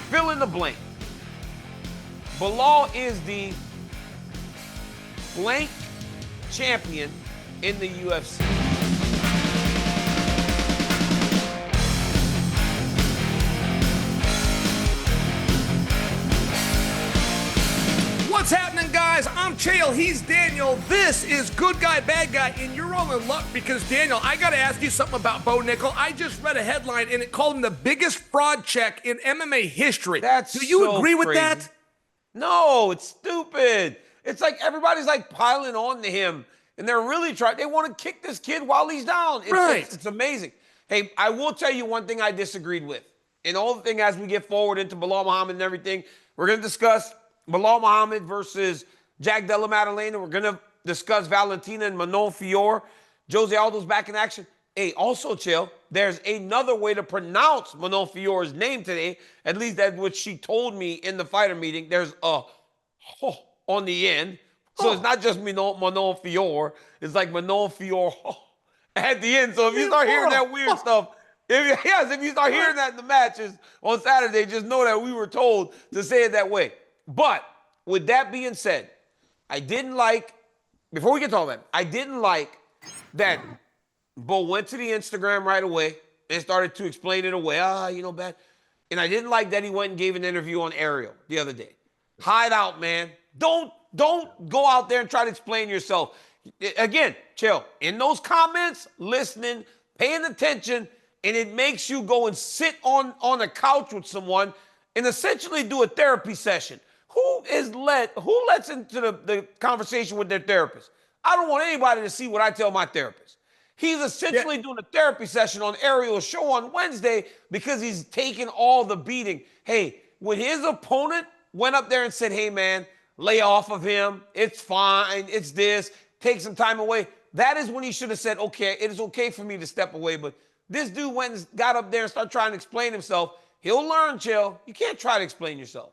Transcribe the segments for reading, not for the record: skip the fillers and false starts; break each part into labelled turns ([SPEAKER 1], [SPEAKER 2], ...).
[SPEAKER 1] fill in the blank. Belal is the blank champion in the UFC.
[SPEAKER 2] What's happening, guys? I'm Chael, he's Daniel. This is Good Guy, Bad Guy, and you're all in luck because, Daniel, I got to ask you something about Bo Nickel. I just read a headline, and it called him the biggest fraud check in MMA history. Do you
[SPEAKER 1] so
[SPEAKER 2] agree with
[SPEAKER 1] crazy.
[SPEAKER 2] that?
[SPEAKER 1] No, it's stupid. It's like everybody's like piling on to him, and they're really trying. They want to kick this kid while he's down. It's amazing. Hey, I will tell you one thing I disagreed with. And all the thing as we get forward into Belal Muhammad and everything, we're going to discuss Belal Muhammad versus Jack Della Maddalena. We're going to discuss Valentina and Manon Fiorot. Jose Aldo's back in action. Hey, also, Chael, there's another way to pronounce Manon Fiorot's name today. At least that's what she told me in the fighter meeting. There's a on the end. So it's not just Manon Fiorot. It's like Manon Fiorot at the end. So if you start hearing that weird stuff, if you start hearing that in the matches on Saturday, just know that we were told to say it that way. But with that being said, I didn't like, before we get to all that, I didn't like that Bo went to the Instagram right away and started to explain it away. Bad. And I didn't like that he went and gave an interview on Ariel the other day. Hide out, man. Don't go out there and try to explain yourself. Again, Chael, in those comments, listening, paying attention, and it makes you go and sit on a couch with someone and essentially do a therapy session. Who lets into the conversation with their therapist? I don't want anybody to see what I tell my therapist. He's essentially doing a therapy session on Ariel's show on Wednesday because he's taking all the beating. Hey, when his opponent went up there and said, hey, man, lay off of him. It's fine. It's this. Take some time away. That is when he should have said, okay, it is okay for me to step away. But this dude went and got up there and started trying to explain himself. He'll learn, Chael. You can't try to explain yourself.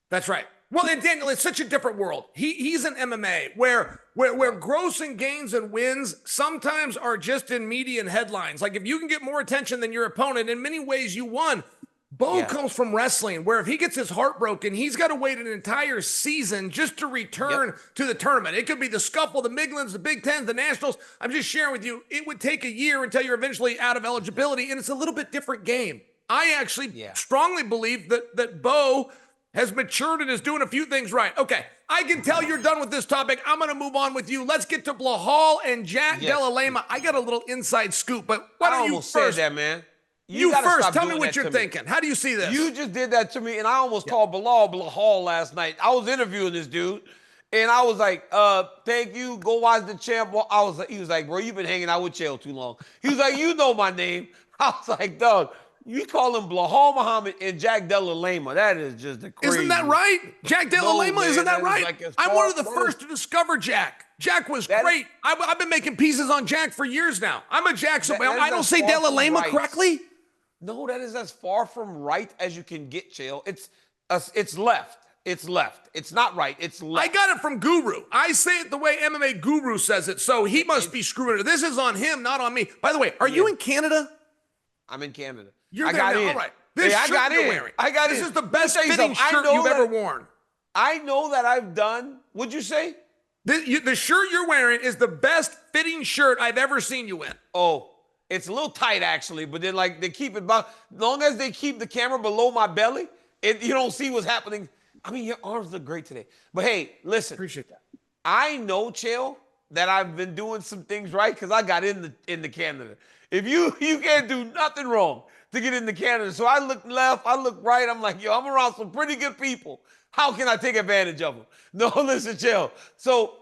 [SPEAKER 2] That's right. Well, and Daniel, it's such a different world. He's in MMA where grossing gains and wins sometimes are just in media and headlines. Like if you can get more attention than your opponent, in many ways you won. Bo comes from wrestling where if he gets his heart broken, he's got to wait an entire season just to return to the tournament. It could be the Scuffle, the Midlands, the Big Ten, the Nationals. I'm just sharing with you, it would take a year until you're eventually out of eligibility, and it's a little bit different game. I actually strongly believe that Bo has matured and is doing a few things right. Okay, I can tell you're done with this topic. I'm going to move on with you. Let's get to Belal and Jack Della Maddalena. I got a little inside scoop, but why don't you first?
[SPEAKER 1] Said that, man.
[SPEAKER 2] You first. Tell me what you're thinking. How do you see this?
[SPEAKER 1] You just did that to me, and I almost called Belal last night. I was interviewing this dude, and I was like, thank you. Go watch the champ. He was like, bro, you've been hanging out with Chael too long. He was like, you know my name. I was like, dog. You call him Belal Muhammad and Jack Della Maddalena. That is just the crazy.
[SPEAKER 2] Isn't that right? Jack Della Maddalena, isn't that right? Like I'm one of the first to discover Jack. Jack was great. I've been making pieces on Jack for years now. I'm a Jack, so I don't say Della Maddalena correctly?
[SPEAKER 1] No, that is as far from right as you can get, Chael. It's left. It's left. It's not right. It's left.
[SPEAKER 2] I got it from Guru. I say it the way MMA Guru says it, so he must be screwing it. This is on him, not on me. By the way, are you in Canada?
[SPEAKER 1] I'm in Canada.
[SPEAKER 2] I got in. All right. This shirt you're wearing. This is the best fitting shirt you've ever worn.
[SPEAKER 1] I know that I've done. What'd you say?
[SPEAKER 2] The shirt you're wearing is the best fitting shirt I've ever seen you in.
[SPEAKER 1] Oh, it's a little tight actually, but then like they keep it as long as they keep the camera below my belly, you don't see what's happening. I mean, your arms look great today. But hey, listen.
[SPEAKER 2] Appreciate that.
[SPEAKER 1] I know, Chael, that I've been doing some things right because I got into Canada. If you can't do nothing wrong to get into Canada. So I look left, I look right. I'm like, yo, I'm around some pretty good people. How can I take advantage of them? No, listen, Chael. So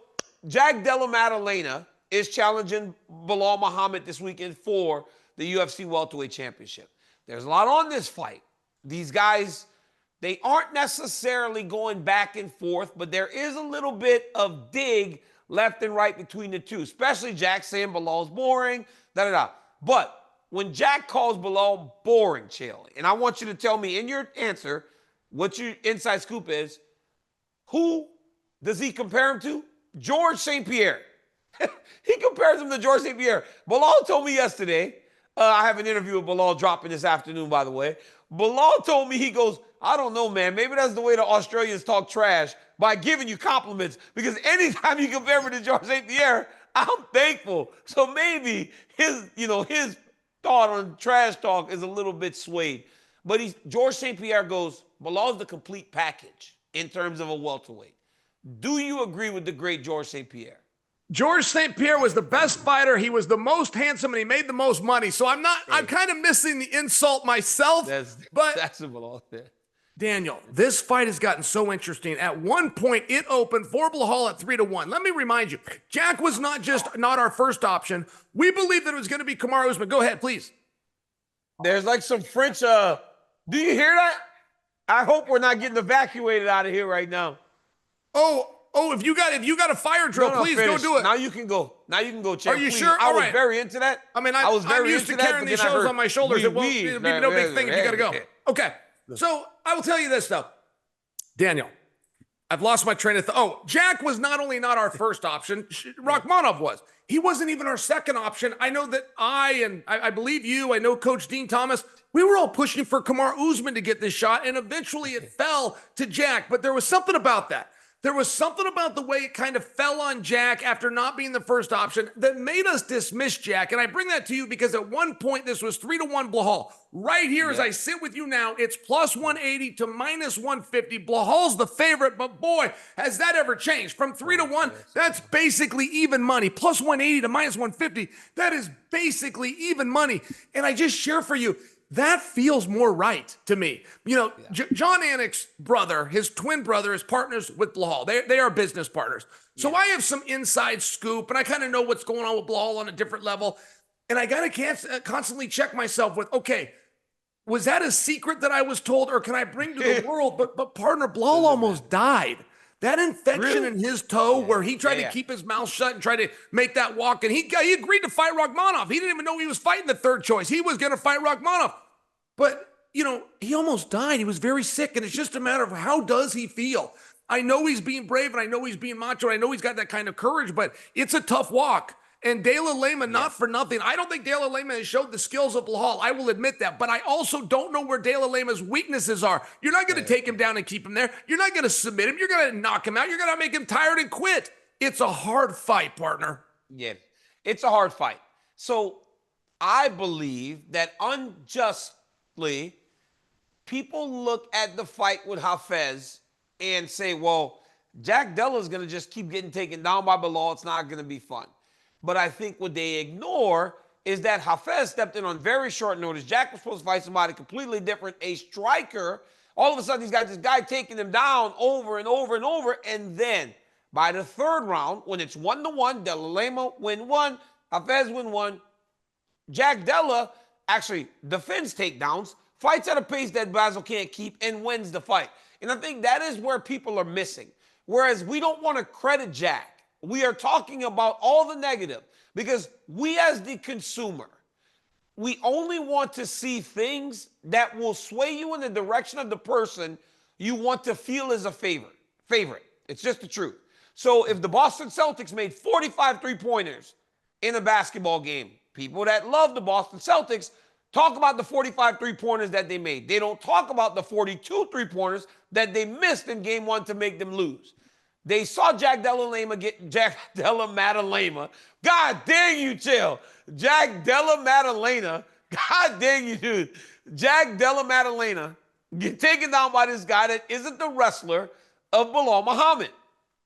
[SPEAKER 1] Jack Della Maddalena is challenging Belal Muhammad this weekend for the UFC Welterweight Championship. There's a lot on this fight. These guys, they aren't necessarily going back and forth, but there is a little bit of dig left and right between the two, especially Jack saying Belal's boring, da-da-da. But when Jack calls Belal boring, Chael, and I want you to tell me in your answer what your inside scoop is, who does he compare him to? George St. Pierre. He compares him to George St. Pierre. Belal told me yesterday, I have an interview with Belal dropping this afternoon, by the way. Belal told me, he goes, I don't know, man. Maybe that's the way the Australians talk trash, by giving you compliments. Because anytime you compare me to Georges St. Pierre, I'm thankful. So maybe his thought on trash talk is a little bit swayed. But Georges St. Pierre goes, Belal's the complete package in terms of a welterweight. Do you agree with the great Georges St. Pierre?
[SPEAKER 2] Georges St. Pierre was the best fighter. He was the most handsome, and he made the most money. So I'm kind of missing the insult myself.
[SPEAKER 1] That's a Belal.
[SPEAKER 2] Daniel, this fight has gotten so interesting. At one point, it opened for Belal at 3-1. Let me remind you, Jack was not our first option. We believed that it was going to be Kamaru Usman. Go ahead, please.
[SPEAKER 1] There's like some French. Do you hear that? I hope we're not getting evacuated out of here right now.
[SPEAKER 2] Oh, if you got a fire drill, please
[SPEAKER 1] finish.
[SPEAKER 2] Go do it.
[SPEAKER 1] Now you can go. Champ.
[SPEAKER 2] Are you
[SPEAKER 1] please.
[SPEAKER 2] sure?
[SPEAKER 1] I was very into that.
[SPEAKER 2] I mean, I'm used to carrying these shows on my shoulders. It won't be no big thing if you got to go. Okay. So I will tell you this, though. Daniel, I've lost my train of thought. Oh, Jack was not only not our first option, Rakhmonov was. He wasn't even our second option. I know that I believe you, I know Coach Dean Thomas, we were all pushing for Kamaru Usman to get this shot, and eventually it fell to Jack. But there was something about that. There was something about the way it kind of fell on Jack after not being the first option that made us dismiss Jack. And I bring that to you because at one point this was 3-1 Belal. Right here, as I sit with you now, it's plus 180 to minus 150. Blahal's the favorite, but boy, has that ever changed. From 3-1, that's basically even money. Plus 180 to minus 150, that is basically even money. And I just share for you, that feels more right to me. John Anik's brother, his twin brother, is partners with Belal. They are business partners. So I have some inside scoop, and I kind of know what's going on with Belal on a different level. And I got to constantly check myself with, okay, was that a secret that I was told, or can I bring to the world? But partner, Belal almost died. That infection in his toe where he tried to keep his mouth shut and try to make that walk. And he agreed to fight Rakhmonov. He didn't even know he was fighting the third choice. He was going to fight Rakhmonov. But, he almost died. He was very sick. And it's just a matter of how does he feel? I know he's being brave and I know he's being macho. I know he's got that kind of courage, but it's a tough walk. And Dela Lema, not for nothing. I don't think Dela Lema has showed the skills of Belal. I will admit that. But I also don't know where Dela Lema's weaknesses are. You're not going to take him down and keep him there. You're not going to submit him. You're going to knock him out. You're going to make him tired and quit. It's a hard fight, partner.
[SPEAKER 1] Yeah, it's a hard fight. So I believe that unjustly, people look at the fight with Hafez and say, well, Jack Della is going to just keep getting taken down by Belal. It's not going to be fun. But I think what they ignore is that Hafez stepped in on very short notice. Jack was supposed to fight somebody completely different, a striker. All of a sudden, he's got this guy taking him down over and over and over. And then by the third round, when it's 1-1, Dela Lema win one, Hafez win one. Jack Della actually defends takedowns, fights at a pace that Basil can't keep, and wins the fight. And I think that is where people are missing. Whereas we don't want to credit Jack. We are talking about all the negative because we as the consumer, we only want to see things that will sway you in the direction of the person you want to feel is a favorite. It's just the truth. So if the Boston Celtics made 45 three-pointers in a basketball game, people that love the Boston Celtics talk about the 45 three-pointers that they made. They don't talk about the 42 three-pointers that they missed in game one to make them lose. They saw Jack Della Maddalena. God dang you, chill. Jack Della Maddalena. God dang you, dude. Jack Della Maddalena get taken down by this guy that isn't the wrestler of Belal Muhammad,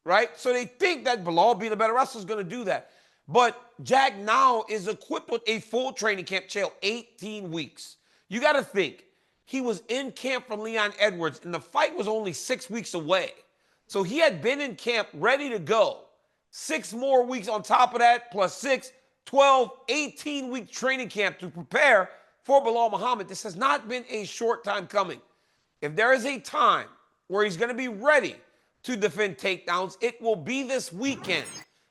[SPEAKER 1] right? So they think that Belal, being a better wrestler, is going to do that. But Jack now is equipped with a full training camp, chill, 18 weeks. You got to think, he was in camp from Leon Edwards, and the fight was only 6 weeks away. So he had been in camp ready to go. 6 more weeks on top of that, plus 6, 12, 18-week training camp to prepare for Belal Muhammad. This has not been a short time coming. If there is a time where he's going to be ready to defend takedowns, it will be this weekend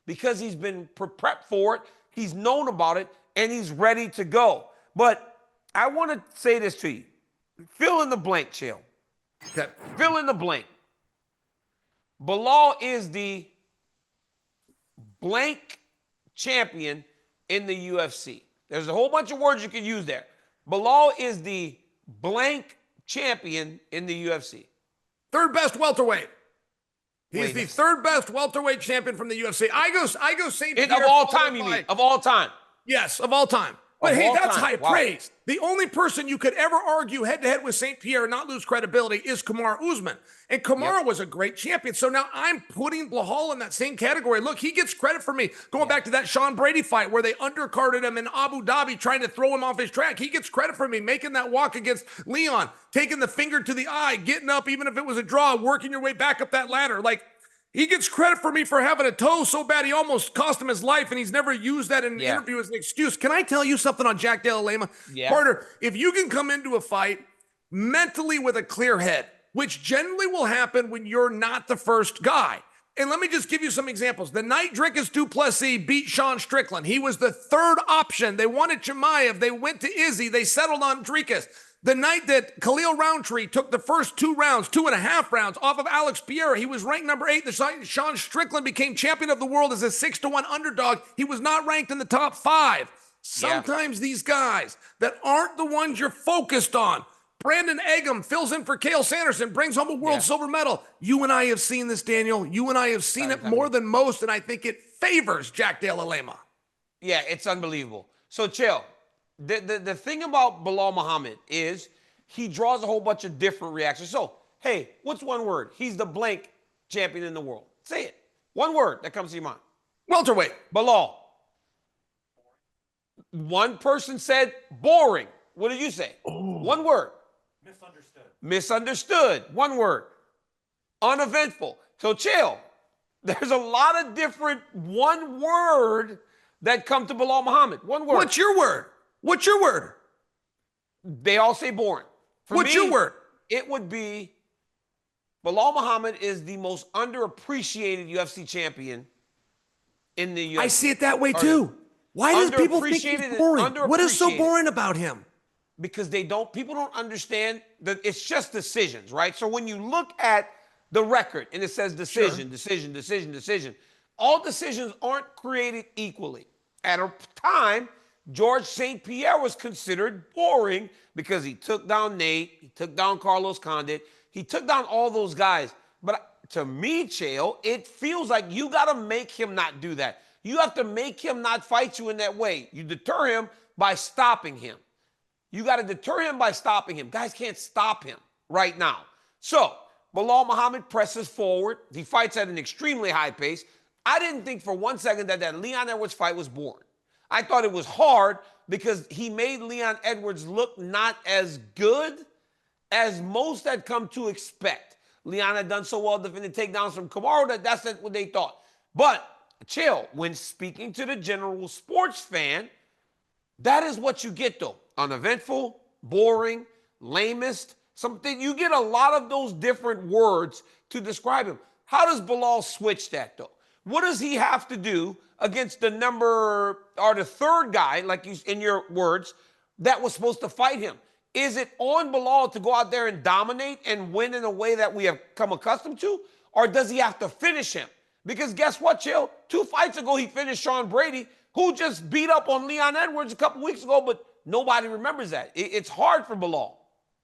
[SPEAKER 1] because he's been prepped for it, he's known about it, and he's ready to go. But I want to say this to you. Fill in the blank, Chael.
[SPEAKER 2] Okay.
[SPEAKER 1] Fill in the blank. Belal is the blank champion in the UFC. There's a whole bunch of words you can use there. Belal is the blank champion in the UFC?
[SPEAKER 2] Third best welterweight. He's the third best welterweight champion from the UFC. I go St. Pierre.
[SPEAKER 1] Of all time, you mean? Of all time?
[SPEAKER 2] Yes, of all time. But hey, that's high praise. The only person you could ever argue head-to-head with St. Pierre and not lose credibility is Kamaru Usman. And Kamaru was a great champion. So now I'm putting Belal in that same category. Look, he gets credit for me. Going back to that Sean Brady fight where they undercarded him in Abu Dhabi trying to throw him off his track. He gets credit for me making that walk against Leon, taking the finger to the eye, getting up even if it was a draw, working your way back up that ladder. Like, he gets credit for me for having a toe so bad he almost cost him his life, and he's never used that in an interview as an excuse. Can I tell you something on Jack Della Maddalena? Carter, if you can come into a fight mentally with a clear head, which generally will happen when you're not the first guy. And let me just give you some examples. The night Dricus du Plessis beat Sean Strickland, he was the third option. They wanted Chimaev. They went to Izzy. They settled on Dricus. The night that Khalil Roundtree took the first 2.5 rounds off of Alex Pereira, he was ranked number 8. The night Sean Strickland became champion of the world as a 6-1 underdog, he was not ranked in the top 5. Sometimes these guys that aren't the ones you're focused on, Brandon Eggum fills in for Cael Sanderson, brings home a world silver medal. You and I have seen this, Daniel. You and I have seen it more than most, and I think it favors Jack Della Maddalena.
[SPEAKER 1] Yeah, it's unbelievable. So, Chael, the thing about Belal Muhammad is he draws a whole bunch of different reactions. So, hey, what's one word? He's the blank champion in the world. Say it. One word that comes to your mind.
[SPEAKER 2] Welterweight.
[SPEAKER 1] Belal. One person said boring. What did you say?
[SPEAKER 2] Ooh.
[SPEAKER 1] One word.
[SPEAKER 3] Misunderstood.
[SPEAKER 1] Misunderstood. One word. Uneventful. So, Chael, there's a lot of different one word that come to Belal Muhammad. One word.
[SPEAKER 2] What's your word? What's your word?
[SPEAKER 1] They all say boring.
[SPEAKER 2] What's your word?
[SPEAKER 1] It would be Belal Muhammad is the most underappreciated UFC champion in the UFC.
[SPEAKER 2] I see it that way too. Why does people think he's boring? What is so boring about him?
[SPEAKER 1] Because people don't understand that it's just decisions, right? So when you look at the record and it says decision, decision, all decisions aren't created equally. At a time, George St. Pierre was considered boring because he took down Nate, he took down Carlos Condit, he took down all those guys. But to me, Chael, it feels like you got to make him not do that. You have to make him not fight you in that way. You deter him by stopping him. You got to deter him by stopping him. Guys can't stop him right now. So Belal Muhammad presses forward. He fights at an extremely high pace. I didn't think for 1 second that Leon Edwards fight was boring. I thought it was hard because he made Leon Edwards look not as good as most had come to expect. Leon had done so well defending takedowns from Kamaru that's what they thought. But, Chael, when speaking to the general sports fan, that is what you get, though. Uneventful, boring, lamest, something. You get a lot of those different words to describe him. How does Belal switch that, though? What does he have to do against the third guy, like you in your words, that was supposed to fight him? Is it on Belal to go out there and dominate and win in a way that we have come accustomed to? Or does he have to finish him? Because guess what, Chael? 2 fights ago, he finished Sean Brady, who just beat up on Leon Edwards a couple weeks ago, but nobody remembers that. It's hard for Belal.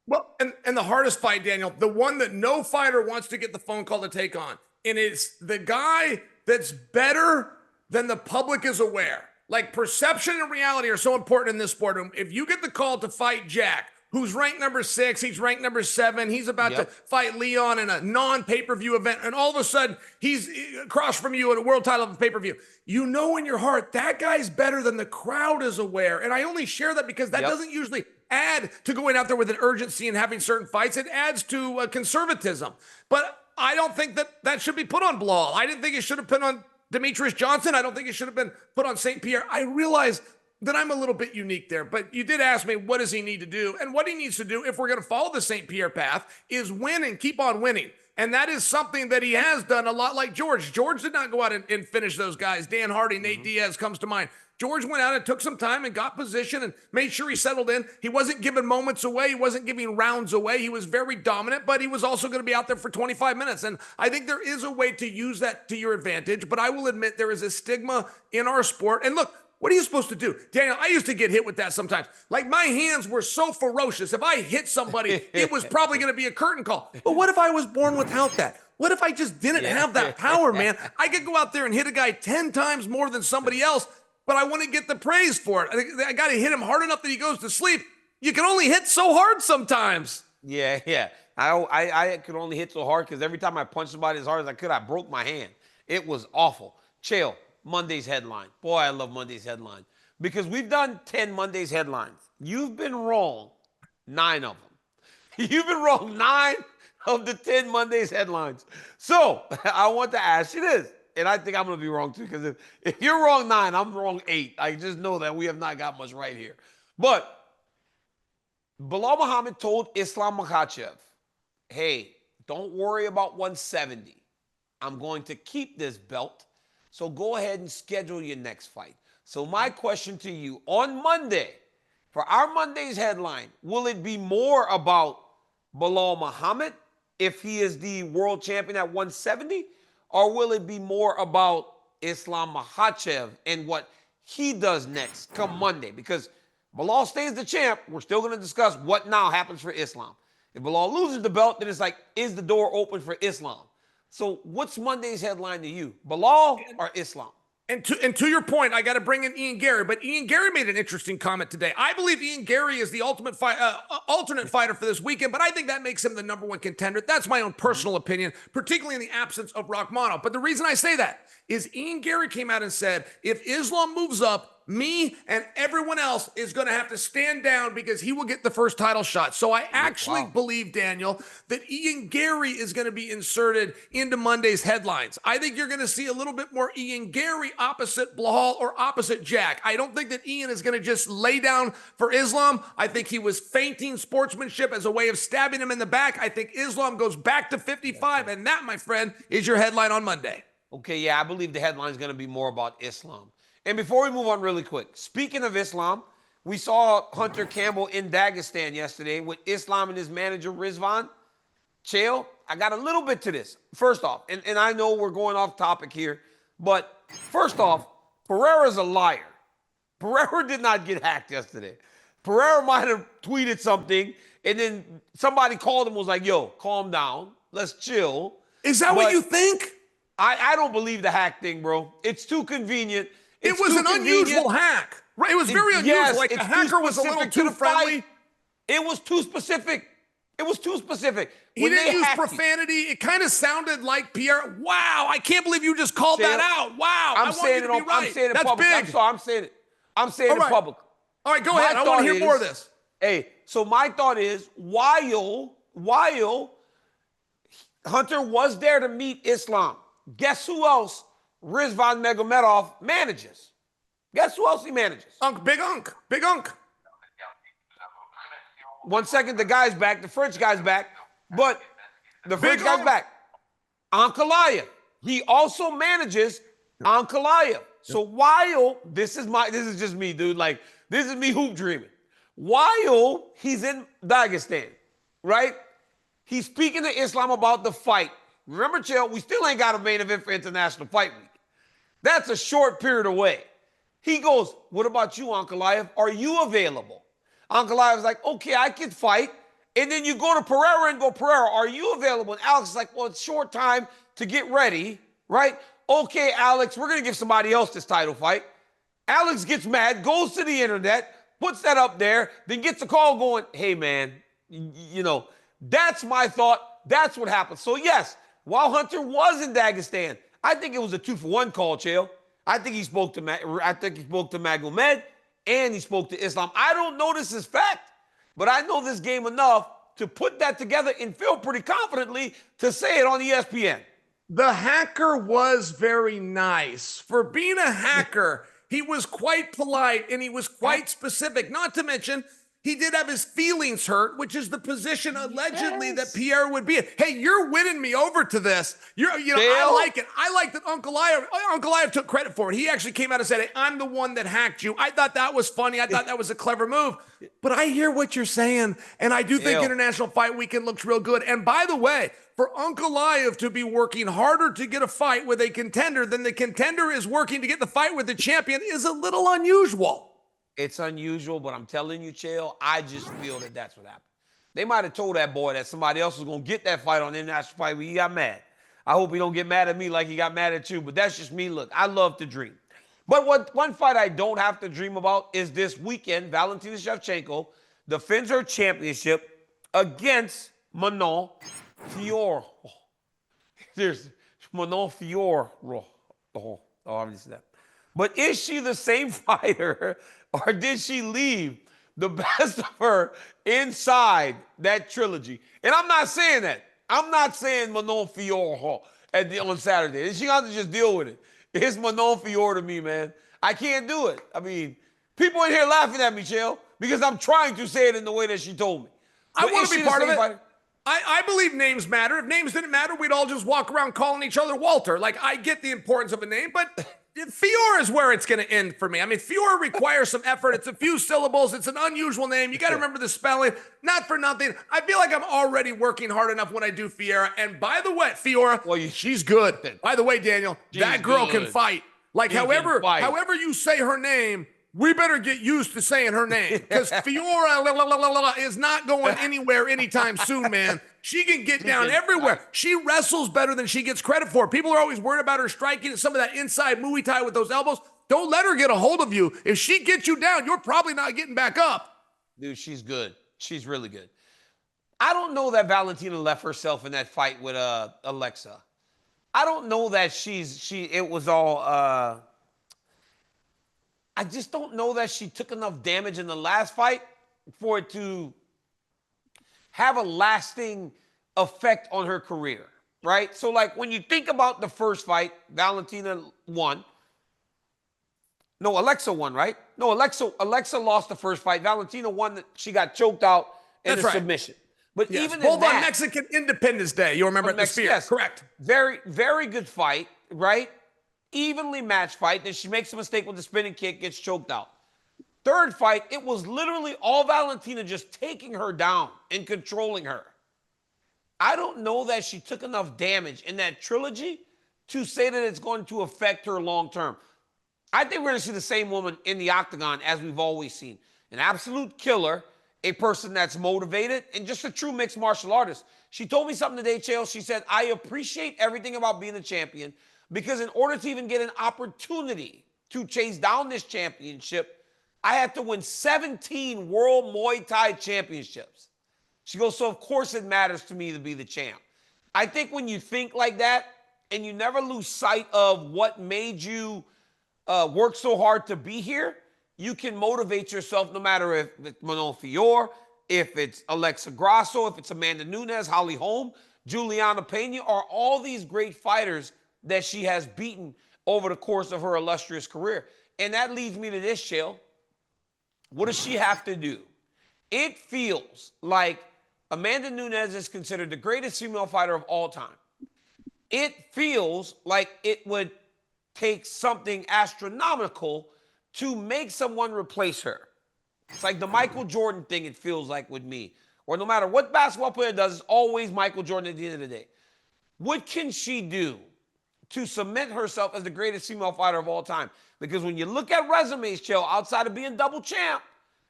[SPEAKER 2] Well, and the hardest fight, Daniel, the one that no fighter wants to get the phone call to take on, and it's the guy that's better than the public is aware. Like, perception and reality are so important in this sport. If you get the call to fight Jack, who's ranked number 6, he's ranked number 7, he's about to fight Leon in a non-pay-per-view event, and all of a sudden, he's across from you at a world title of a pay-per-view. You know in your heart, that guy's better than the crowd is aware. And I only share that because that doesn't usually add to going out there with an urgency and having certain fights. It adds to conservatism. But I don't think that should be put on Belal. I didn't think it should have been on Demetrius Johnson. I don't think it should have been put on St. Pierre. I realize that I'm a little bit unique there, but you did ask me, what does he need to do? And what he needs to do, if we're going to follow the St. Pierre path, is win and keep on winning. And that is something that he has done a lot like George. George did not go out and finish those guys. Dan Hardy, Nate Diaz comes to mind. George went out and took some time and got position and made sure he settled in. He wasn't giving moments away. He wasn't giving rounds away. He was very dominant, but he was also going to be out there for 25 minutes. And I think there is a way to use that to your advantage, but I will admit there is a stigma in our sport. And look, what are you supposed to do? Daniel, I used to get hit with that sometimes. Like my hands were so ferocious. If I hit somebody, it was probably going to be a curtain call. But what if I was born without that? What if I just didn't have that power, man? I could go out there and hit a guy 10 times more than somebody else, but I want to get the praise for it. I got to hit him hard enough that he goes to sleep. You can only hit so hard sometimes.
[SPEAKER 1] Yeah. I could only hit so hard because every time I punched somebody as hard as I could, I broke my hand. It was awful. Chael, Monday's headline. Boy, I love Monday's headline because we've done 10 Monday's headlines. You've been wrong 9 of them. You've been wrong 9 of the 10 Monday's headlines. So I want to ask you this, and I think I'm going to be wrong too because if you're wrong 9, I'm wrong 8. I just know that we have not got much right here. But Belal Muhammad told Islam Makhachev, hey, don't worry about 170. I'm going to keep this belt. So go ahead and schedule your next fight. So my question to you, on Monday, for our Monday's headline, will it be more about Belal Muhammad if he is the world champion at 170? Or will it be more about Islam Makhachev and what he does next come Monday? Because Belal stays the champ, we're still going to discuss what now happens for Islam. If Belal loses the belt, then it's like, is the door open for Islam? So what's Monday's headline to you, Belal or Islam?
[SPEAKER 2] And to your point, I got to bring in Ian Gary, but Ian Gary made an interesting comment today. I believe Ian Gary is the alternate fighter for this weekend, but I think that makes him the #1 contender. That's my own personal opinion, particularly in the absence of Rakhmonov. But the reason I say that is Ian Gary came out and said, if Islam moves up, me and everyone else is going to have to stand down because he will get the first title shot. So I actually believe, Daniel, that Ian Gary is going to be inserted into Monday's headlines. I think you're going to see a little bit more Ian Gary opposite Belal or opposite Jack. I don't think that Ian is going to just lay down for Islam. I think he was feinting sportsmanship as a way of stabbing him in the back. I think Islam goes back to 55, and that, my friend, is your headline on Monday.
[SPEAKER 1] Okay, yeah, I believe the headline is going to be more about Islam. And before we move on really quick, speaking of Islam, we saw Hunter Campbell in Dagestan yesterday with Islam and his manager, Rizvan. Chael, I got a little bit to this. First off, and I know we're going off topic here, but first off, Pereira's a liar. Pereira did not get hacked yesterday. Pereira might have tweeted something, and then somebody called him and was like, yo, calm down. Let's chill.
[SPEAKER 2] Is that what you think?
[SPEAKER 1] I don't believe the hack thing, bro. It's too convenient.
[SPEAKER 2] It was an unusual hack. Right? It was very unusual.
[SPEAKER 1] Yes,
[SPEAKER 2] like the hacker was a little too friendly.
[SPEAKER 1] It was too specific. It was too specific.
[SPEAKER 2] He didn't use profanity. It kind of sounded like Pierre. Wow, I can't believe you just called that out. Wow,
[SPEAKER 1] I'm saying it. I'm saying it in public. I'm sorry. I'm saying it. I'm saying it in public.
[SPEAKER 2] All right, go ahead. I want to hear more of this.
[SPEAKER 1] Hey, so my thought is, while Hunter was there to meet Islam, guess who else Rizvan Magomedov manages? Guess who else he manages?
[SPEAKER 2] Big Unk.
[SPEAKER 1] 1 second, the guy's back. The French guy's back. But the French guy's back. Ankalaev. He also manages Ankalaev. So while, this is just me, dude. Like, this is me hoop dreaming. While he's in Dagestan, right? He's speaking to Islam about the fight. Remember, Chael, we still ain't got a main event for International Fight Week. That's a short period away. He goes, what about you, Ankalaev? Are you available? Ankalaev's like, okay, I can fight. And then you go to Pereira and go, Pereira, are you available? And Alex is like, well, it's short time to get ready, right? Okay, Alex, we're going to give somebody else this title fight. Alex gets mad, goes to the internet, puts that up there, then gets a call going, hey, man, you know, that's my thought. That's what happened. So, yes, while Hunter was in Dagestan, I think it was a 2-for-1 call, Chael. I think he spoke to Magomed and he spoke to Islam. I don't know this is fact, but I know this game enough to put that together and feel pretty confidently to say it on ESPN.
[SPEAKER 2] The hacker was very nice. For being a hacker, he was quite polite and he was quite specific. Not to mention, he did have his feelings hurt, which is the position allegedly that Pierre would be in. Hey, you're winning me over to this. I like it. I like that Uncle Iev took credit for it. He actually came out and said, hey, I'm the one that hacked you. I thought that was funny. I thought that was a clever move. But I hear what you're saying, and I do think International Fight Weekend looks real good. And by the way, for Uncle Iev to be working harder to get a fight with a contender than the contender is working to get the fight with the champion is a little unusual.
[SPEAKER 1] It's unusual, but I'm telling you, Chael, I just feel that that's what happened. They might have told that boy that somebody else was going to get that fight on the International Fight Week. He got mad. I hope he don't get mad at me like he got mad at you, but that's just me. Look, I love to dream. But one fight I don't have to dream about is this weekend. Valentina Shevchenko defends her championship against Manon Fiorot. There's Manon Fiorot. Oh, obviously that. But is she the same fighter, or did she leave the best of her inside that trilogy? And I'm not saying that. I'm not saying Manon Fiorot on Saturday. She got to just deal with it. It's Manon Fiorot to me, man. I can't do it. I mean, people in here laughing at me, Chael, because I'm trying to say it in the way that she told me.
[SPEAKER 2] I want to be part of it. I believe names matter. If names didn't matter, we'd all just walk around calling each other Walter. Like, I get the importance of a name, but Fiora is where it's going to end for me. I mean, Fiora requires some effort. It's a few syllables. It's an unusual name. You got to remember the spelling. Not for nothing. I feel like I'm already working hard enough when I do Fiora. And by the way, Fiora, she's good. By the way, Daniel, that girl can fight. Like, however you say her name, we better get used to saying her name, because Fiora is not going anywhere anytime soon, man. She can get down everywhere. She wrestles better than she gets credit for. People are always worried about her striking some of that inside Muay Thai with those elbows. Don't let her get a hold of you. If she gets you down, you're probably not getting back up.
[SPEAKER 1] Dude, she's good. She's really good. I don't know that Valentina left herself in that fight with Alexa. I don't know that it was all... I just don't know that she took enough damage in the last fight for it to have a lasting effect on her career, right? So, like, when you think about the first fight, Valentina won. No, Alexa won, right? No, Alexa lost the first fight. Valentina won. She got choked out in a submission. But even
[SPEAKER 2] both on Mexican Independence Day, you remember at the Sphere.
[SPEAKER 1] Yes,
[SPEAKER 2] correct.
[SPEAKER 1] Very, very good fight, right? Evenly matched fight. Then she makes a mistake with the spinning kick, gets choked out. Third fight, it was literally all Valentina just taking her down and controlling her. I don't know that she took enough damage in that trilogy to say that it's going to affect her long term. I think we're going to see the same woman in the octagon as we've always seen. An absolute killer, a person that's motivated, and just a true mixed martial artist. She told me something today, Chael. She said, I appreciate everything about being a champion, because in order to even get an opportunity to chase down this championship, I had to win 17 World Muay Thai Championships. She goes, so of course it matters to me to be the champ. I think when you think like that and you never lose sight of what made you work so hard to be here, you can motivate yourself no matter if it's Manon Fiorot, if it's Alexa Grasso, if it's Amanda Nunes, Holly Holm, Juliana Pena, are all these great fighters that she has beaten over the course of her illustrious career. And that leads me to this, Chael. What does she have to do? It feels like Amanda Nunes is considered the greatest female fighter of all time. It feels like it would take something astronomical to make someone replace her. It's like the Michael Jordan thing, it feels like with me. Or no matter what basketball player does, it's always Michael Jordan at the end of the day. What can she do to cement herself as the greatest female fighter of all time? Because when you look at resumes, Chael, outside of being double champ,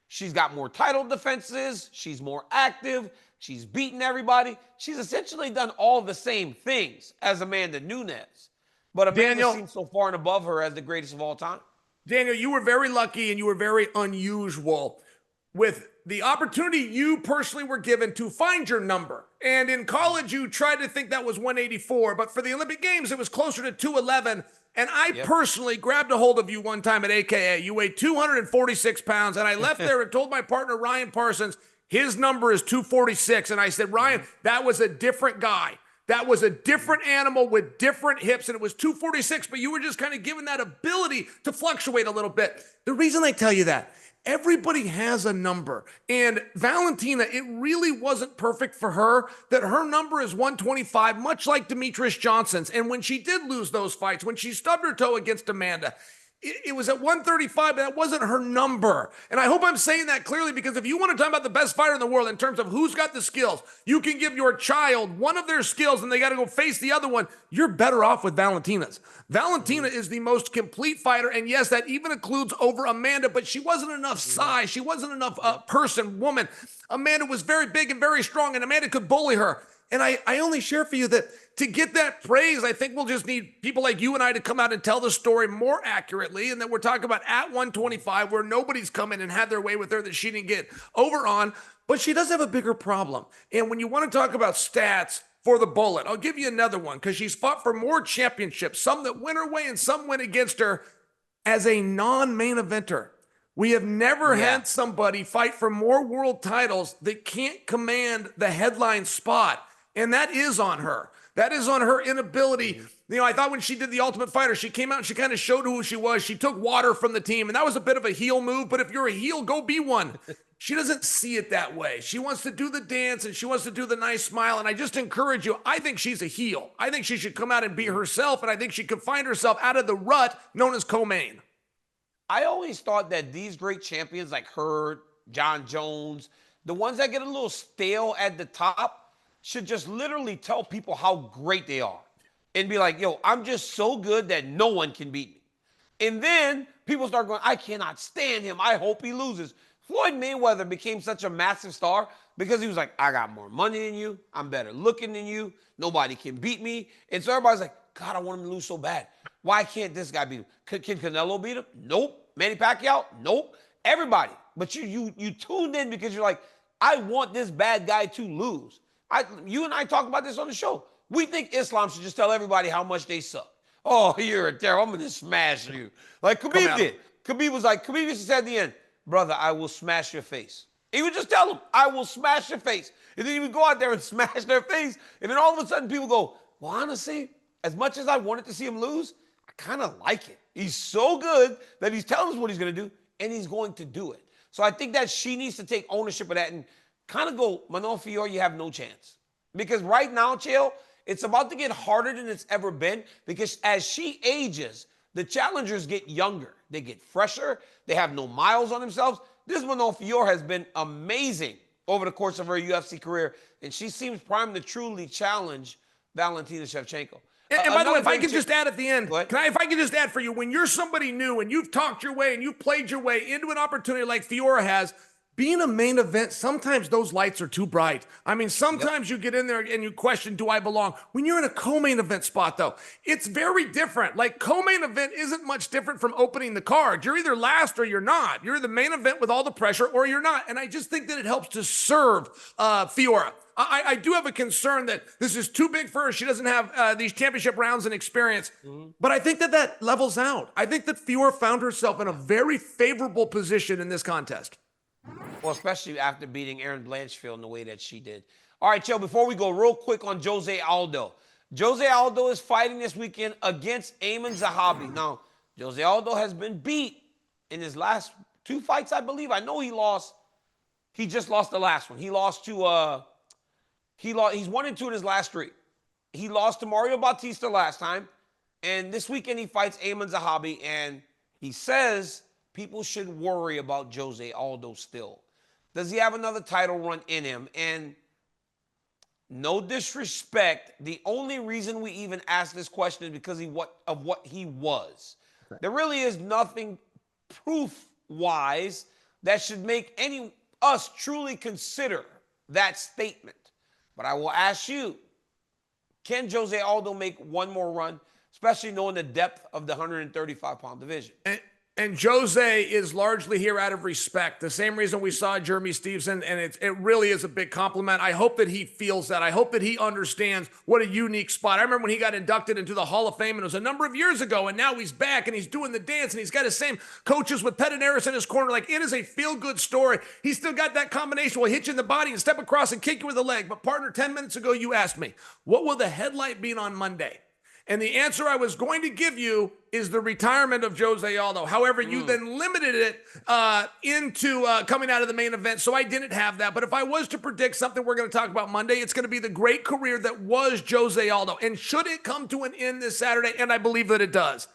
[SPEAKER 1] she's got more title defenses, she's more active, she's beaten everybody. She's essentially done all the same things as Amanda Nunes. But Amanda seems so far and above her as the greatest of all time.
[SPEAKER 2] Daniel, you were very lucky and you were very unusual with the opportunity you personally were given to find your number. And in college, you tried to think that was 184, but for the Olympic Games, it was closer to 211. And I personally grabbed a hold of you one time at AKA. You weighed 246 pounds, and I left there and told my partner, Ryan Parsons, his number is 246. And I said, Ryan, that was a different guy. That was a different animal with different hips, and it was 246, but you were just kind of given that ability to fluctuate a little bit. The reason I tell you that, everybody has a number. And Valentina, it really wasn't perfect for her that her number is 125, much like Demetrius Johnson's. And when she did lose those fights, when she stubbed her toe against Amanda, it was at 135, but that wasn't her number. And I hope I'm saying that clearly, because if you want to talk about the best fighter in the world in terms of who's got the skills, you can give your child one of their skills and they got to go face the other one. You're better off with Valentina's. Valentina is the most complete fighter. And yes, that even includes over Amanda, but she wasn't enough size. She wasn't enough woman. Amanda was very big and very strong, and Amanda could bully her. And I only share for you that to get that praise, I think we'll just need people like you and I to come out and tell the story more accurately. And that we're talking about at 125, where nobody's come in and had their way with her that she didn't get over on. But she does have a bigger problem. And when you want to talk about stats for the Bullet, I'll give you another one, because she's fought for more championships, some that went her way and some went against her as a non-main eventer. We have never had somebody fight for more world titles that can't command the headline spot. And that is on her. That is on her inability. You know, I thought when she did The Ultimate Fighter, she came out and she kind of showed who she was. She took water from the team, and that was a bit of a heel move. But if you're a heel, go be one. She doesn't see it that way. She wants to do the dance and she wants to do the nice smile. And I just encourage you, I think she's a heel. I think she should come out and be herself. And I think she could find herself out of the rut known as co-main.
[SPEAKER 1] I always thought that these great champions like her, John Jones, the ones that get a little stale at the top, should just literally tell people how great they are and be like, yo, I'm just so good that no one can beat me. And then people start going, I cannot stand him. I hope he loses. Floyd Mayweather became such a massive star because he was like, I got more money than you. I'm better looking than you. Nobody can beat me. And so everybody's like, God, I want him to lose so bad. Why can't this guy beat him? Can Canelo beat him? Nope. Manny Pacquiao? Nope. Everybody. But you tuned in because you're like, I want this bad guy to lose. You and I talk about this on the show. We think Islam should just tell everybody how much they suck. Oh, you're a terror. I'm going to smash you. Like Khabib did. Khabib was like, Khabib used to say at the end, brother, I will smash your face. He would just tell them, I will smash your face. And then he would go out there and smash their face. And then all of a sudden people go, well, honestly, as much as I wanted to see him lose, I kind of like it. He's so good that he's telling us what he's going to do, and he's going to do it. So I think that she needs to take ownership of that and kind of go, Manon Fiorot, you have no chance. Because right now, Chael, it's about to get harder than it's ever been, because as she ages, the challengers get younger. They get fresher. They have no miles on themselves. This Manon Fiorot has been amazing over the course of her UFC career, and she seems primed to truly challenge Valentina Shevchenko.
[SPEAKER 2] And by the way, if I could just add at the end, if I could just add for you, when you're somebody new and you've talked your way and you've played your way into an opportunity like Fiorot has, being a main event, sometimes those lights are too bright. I mean, sometimes you get in there and you question, do I belong? When you're in a co-main event spot, though, it's very different. Like, co-main event isn't much different from opening the card. You're either last or you're not. You're the main event with all the pressure or you're not. And I just think that it helps to serve Fiorot. I do have a concern that this is too big for her. She doesn't have these championship rounds and experience. But I think that levels out. I think that Fiorot found herself in a very favorable position in this contest.
[SPEAKER 1] Well, especially after beating Erin Blanchfield in the way that she did. All right, Chael, before we go, real quick on Jose Aldo. Jose Aldo is fighting this weekend against Aiemann Zahabi. Now, Jose Aldo has been beat in his last 2 fights, I believe. I know he lost. He just lost the last one. He lost to, he's 1-2 in his last 3. He lost to Mario Bautista last time. And this weekend he fights Aiemann Zahabi. And he says people should worry about Jose Aldo still. Does he have another title run in him? And no disrespect, the only reason we even ask this question is because of what he was. Okay. There really is nothing proof-wise that should make us truly consider that statement. But I will ask you, can Jose Aldo make one more run, especially knowing the depth of the 135-pound division?
[SPEAKER 2] And Jose is largely here out of respect. The same reason we saw Jeremy Stevenson, and it really is a big compliment. I hope that he feels that. I hope that he understands what a unique spot. I remember when he got inducted into the Hall of Fame, and it was a number of years ago, and now he's back, and he's doing the dance, and he's got his same coaches with Pedinaris in his corner. Like, it is a feel-good story. He's still got that combination where he'll hit you in the body and step across and kick you with a leg. But, partner, 10 minutes ago, you asked me, what will the headlight be on Monday? And the answer I was going to give you is the retirement of Jose Aldo. However, you then limited it into coming out of the main event, so I didn't have that. But if I was to predict something we're going to talk about Monday, it's going to be the great career that was Jose Aldo. And should it come to an end this Saturday, and I believe that it does.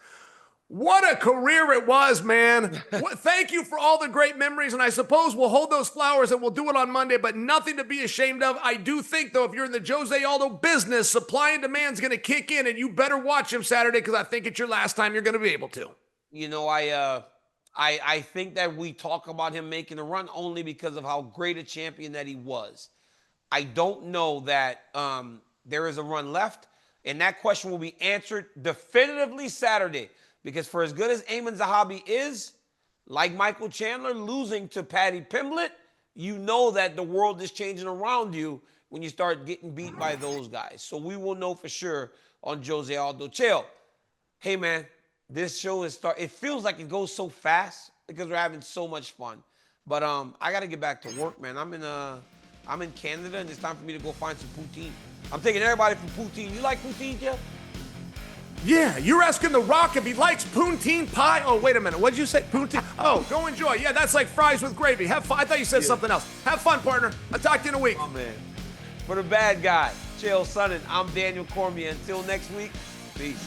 [SPEAKER 2] What a career it was, man. Thank you for all the great memories, and I suppose we'll hold those flowers and we'll do it on Monday, but nothing to be ashamed of. I do think, though, if you're in the Jose Aldo business, supply and demand's going to kick in, and you better watch him Saturday because I think it's your last time you're going to be able to.
[SPEAKER 1] You know, I think that we talk about him making a run only because of how great a champion that he was. I don't know that there is a run left, and that question will be answered definitively Saturday. Because for as good as Amin Zahabi is, like Michael Chandler losing to Paddy Pimblett, you know that the world is changing around you when you start getting beat by those guys. So we will know for sure on Jose Aldo. Chael, hey man, this show is it feels like it goes so fast because we're having so much fun. But I got to get back to work, man. I'm in Canada, and it's time for me to go find some poutine. I'm taking everybody for poutine. You like poutine, Chael?
[SPEAKER 2] Yeah, you're asking The Rock if he likes poutine pie. Oh, wait a minite. What'd you say? Poutine? Oh, go enjoy. Yeah, that's like fries with gravy. Have fun. I thought you said something else. Have fun, partner. I'll talk to you in a week.
[SPEAKER 1] Oh, man. For the bad guy, Chael Sonnen, I'm Daniel Cormier. Until next week, peace.